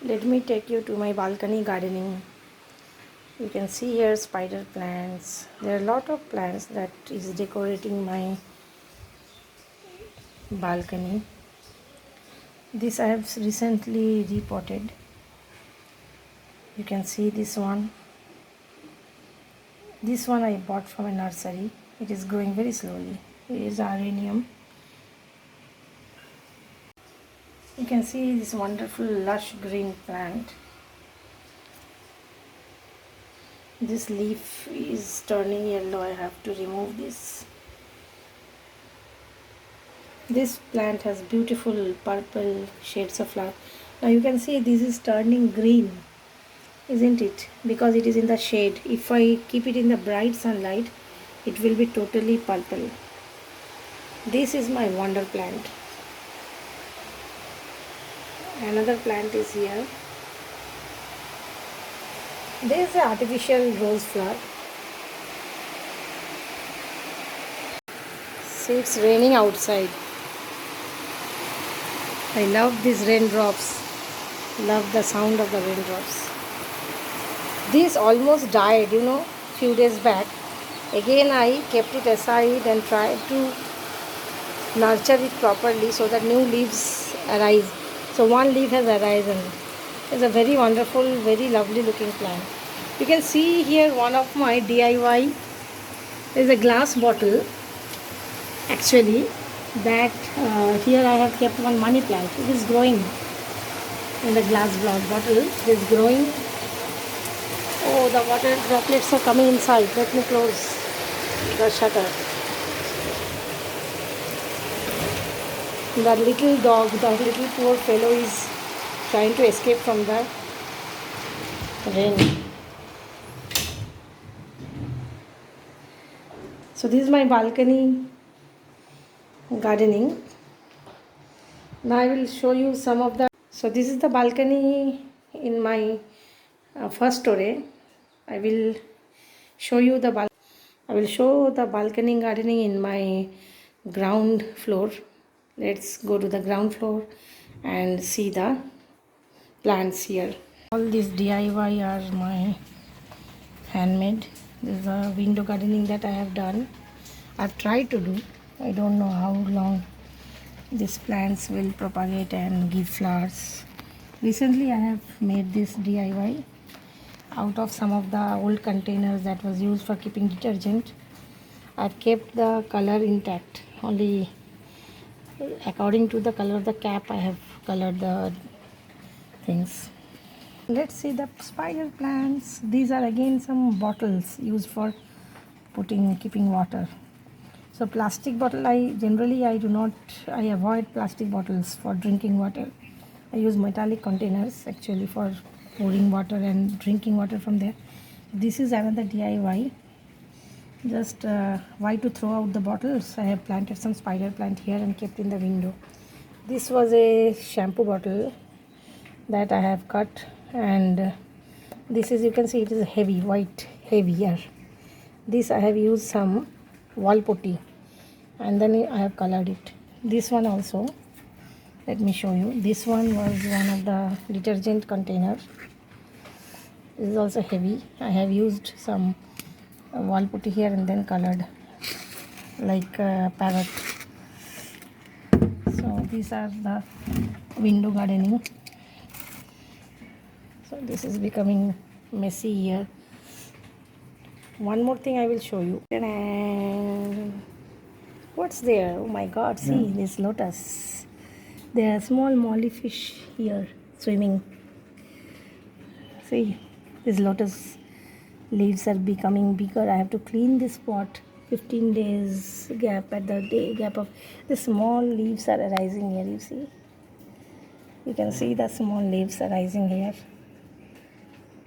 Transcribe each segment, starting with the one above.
Let me take you to my balcony gardening. You can see here spider plants. There are a lot of plants that is decorating my balcony. This I have recently repotted. You can see this one. This one I bought from a nursery. It is growing very slowly. It is aranium. You can see this wonderful lush green plant. This leaf is turning yellow. I have to remove this. This plant has beautiful purple shades of flower. Now you can see this is turning green, isn't it? Because it is in the shade. If I keep it in the bright sunlight, it will be totally purple. This is my wonder plant. Another plant is here. There is an artificial rose flower. See, it's raining outside. I love these raindrops. Love the sound of the raindrops. This almost died, few days back. Again I kept it aside and tried to nurture it properly so that new leaves arise. So one leaf has arisen. It's a very wonderful, very lovely looking plant. You can see here one of my DIY. There is a glass bottle actually that here I have kept one money plant. It is growing in the glass bottle. It is growing. Oh, the water droplets are coming inside. Let me close the shutter. The little dog, the little poor fellow is trying to escape from the rain. So this is my balcony gardening. Now I will show you some of the. So this is the balcony in my first story. I will show you the I will show the balcony gardening in my ground floor. Let's go to the ground floor and see the plants here. All these DIY are my handmade. This is a window gardening that I have done. I've tried to do. I don't know how long these plants will propagate and give flowers. Recently I have made this DIY out of some of the old containers that was used for keeping detergent. I've kept the color intact. Only according to the color of the cap I have colored the things. Let's see the spider plants. These are again some bottles used for keeping water. So plastic bottle I avoid plastic bottles for drinking water. I use metallic containers actually for pouring water and drinking water from there. This is another DIY. Just why to throw out the bottles? I have planted some spider plant here and kept in the window. This was a shampoo bottle that I have cut, and this is, you can see it is heavy, white, heavier. This I have used some wall putty and then I have colored it. This one also, let me show you. This one was one of the detergent containers. This is also heavy. I have used some wall putty here and then colored like parrot. So these are the window gardening. So this is becoming messy here. One more thing I will show you. And what's there? Oh my god, see this lotus. There are small molly fish here swimming. See, this lotus leaves are becoming bigger. I have to clean this pot. 15 days gap of the small leaves are arising here. You see, you can see the small leaves arising here,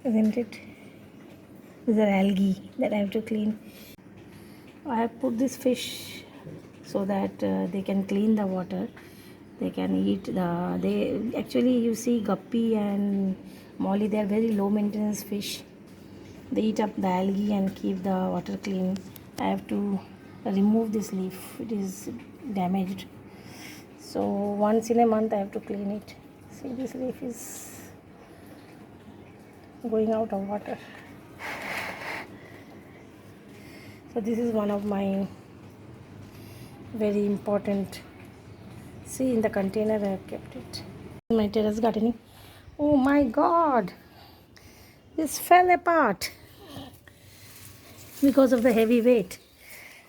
isn't it? These are algae that I have to clean. I have put this fish so that they can clean the water. They can eat they actually, you see, guppy and molly, they are very low maintenance fish. They eat up the algae and keep the water clean. I have to remove this leaf. It is damaged. So once in a month I have to clean it. See, this leaf is going out of water. So this is one of my very important, see, in the container I have kept it. My terrace gardening. Oh my god, this fell apart because of the heavy weight.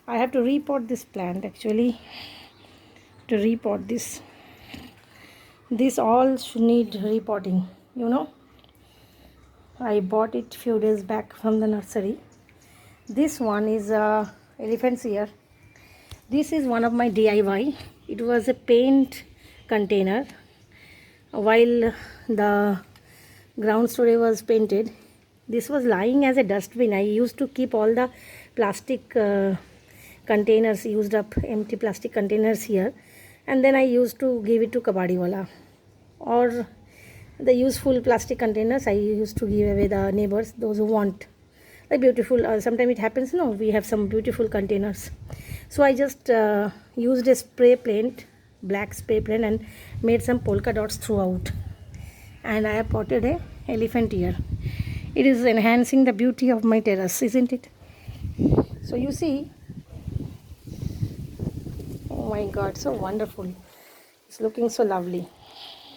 I have to repot this plant actually, to repot this. This all should need repotting, you know. I bought it few days back from the nursery. This one is elephant's ear. This is one of my DIY. It was a paint container. While the ground story was painted, this was lying as a dustbin. I used to keep all the plastic containers, used up empty plastic containers here, and then I used to give it to kabadiwala, or the useful plastic containers I used to give away the neighbors, those who want like beautiful. Sometimes it happens, no, we have some beautiful containers. So I just used a spray paint, black spray paint, and made some polka dots throughout, and I have potted a elephant ear. It is enhancing the beauty of my terrace, isn't it? So you see, oh my god, so wonderful. It's looking so lovely.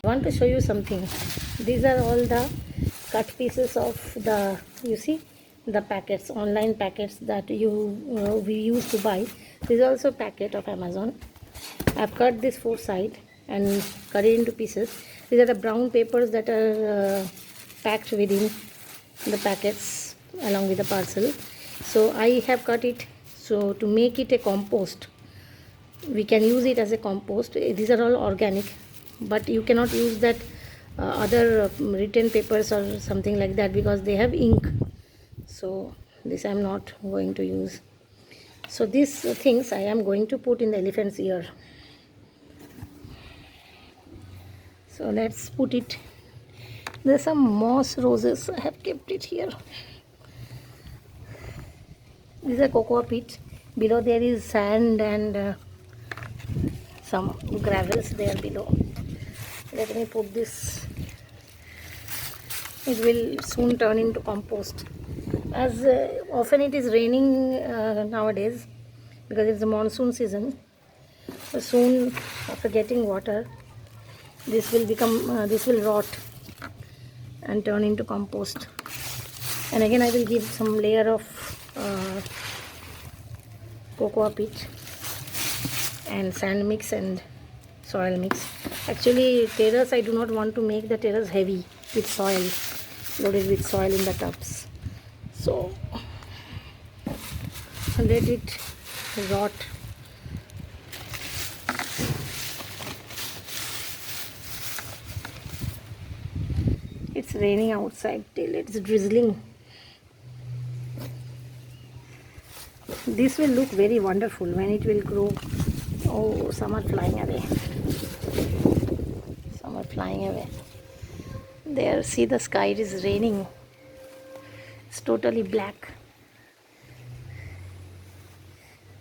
I want to show you something. These are all the cut pieces of the, you see, the packets, online packets that we used to buy. This is also a packet of Amazon. I've cut this four side and cut it into pieces. These are the brown papers that are packed within the packets along with the parcel. So I have cut it so to make it a compost. We can use it as a compost. These are all organic, but you cannot use that other written papers or something like that because they have ink. So this I am not going to use. So these things I am going to put in the elephant's ear. So let's put it. There's some moss roses. I have kept it here. This is a cocoa pit. Below there is sand and some gravels there below. Let me put this. It will soon turn into compost. As often it is raining nowadays because it's the monsoon season. So soon after getting water, this will become this will rot and turn into compost. And again I will give some layer of cocoa peat and sand mix and soil mix. Actually terrace, I do not want to make the terrace heavy with soil, loaded with soil in the tubs. So let it rot. It's raining outside till it's drizzling. This will look very wonderful when it will grow. Oh, some are flying away. Some are flying away. There, see, the sky is raining. It's totally black.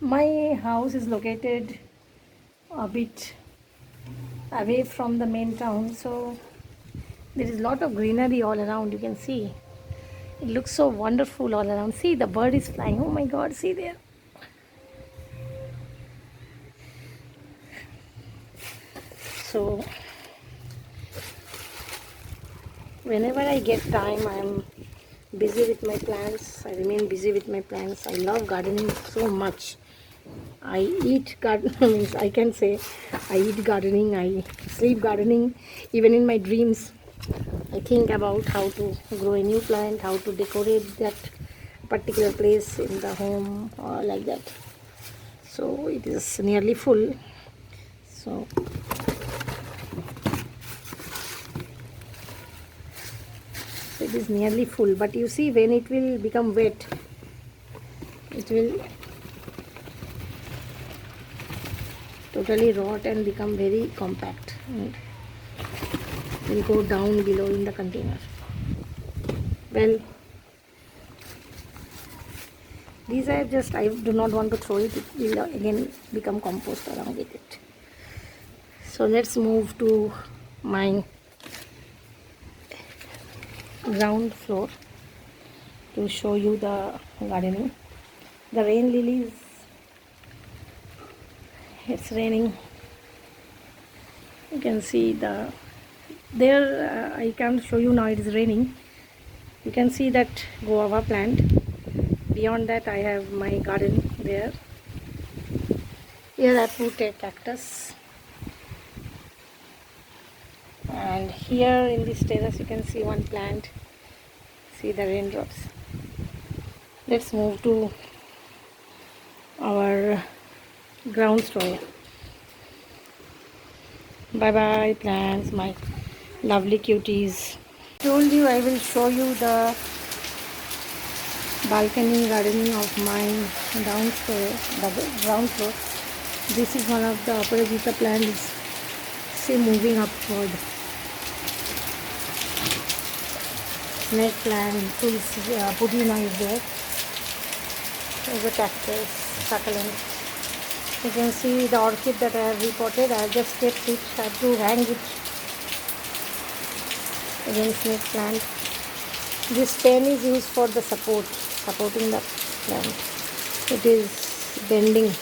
My house is located a bit away from the main town, so there is a lot of greenery all around. You can see it looks so wonderful all around. See, the bird is flying. Oh my god, see there. So whenever I get time, I am busy with my plants. I remain busy with my plants. I love gardening so much. I eat gardening. Means I can say I eat gardening. I sleep gardening. Even in my dreams, I think about how to grow a new plant, how to decorate that particular place in the home or like that. So it is nearly full. So it is nearly full, but you see, when it will become wet, it will totally rot and become very compact and will go down below in the container. Well, these are just, I do not want to throw it. It will again become compost along with it. So let's move to my ground floor to show you the gardening. The rain lilies, it's raining. You can see there. I can't show you now, it is raining. You can see that guava plant. Beyond that I have my garden there. Here I put a cactus, and here in this terrace you can see one plant. See the raindrops. Let's move to our ground story. Bye bye plants, my lovely cuties. Told you I will show you the balcony gardening of my downstairs, the ground floor. This is one of the Aparajita plants. See, moving upward. Snake plant, pudina is there. There's a cactus, succulent. You can see the orchid that I have repotted. I have just kept it. I have to hang it. Again, snake plant. This pen is used for the supporting the plant. It is bending.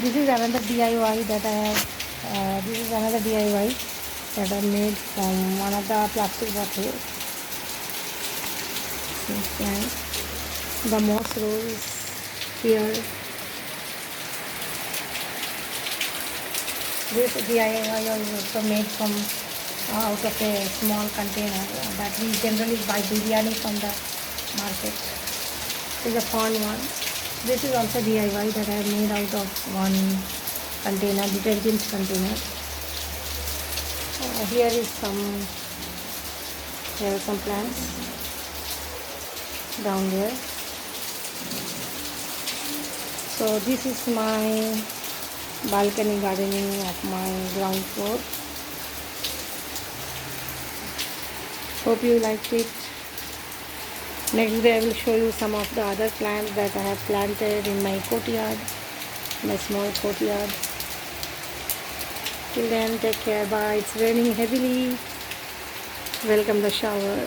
This is another DIY that I have. This is another DIY that I made from one of the plastic bottles. The moss rose here. This DIY is also made from out of a small container that we generally buy biryani from the market. This is a fun one. This is also DIY that I have made out of one container, detergent container. Here are some plants down there. So this is my balcony gardening of my ground floor. Hope you liked it. Next day I will show you some of the other plants that I have planted in my courtyard, my small courtyard. Till then, take care. Bye. It's raining heavily. Welcome the shower.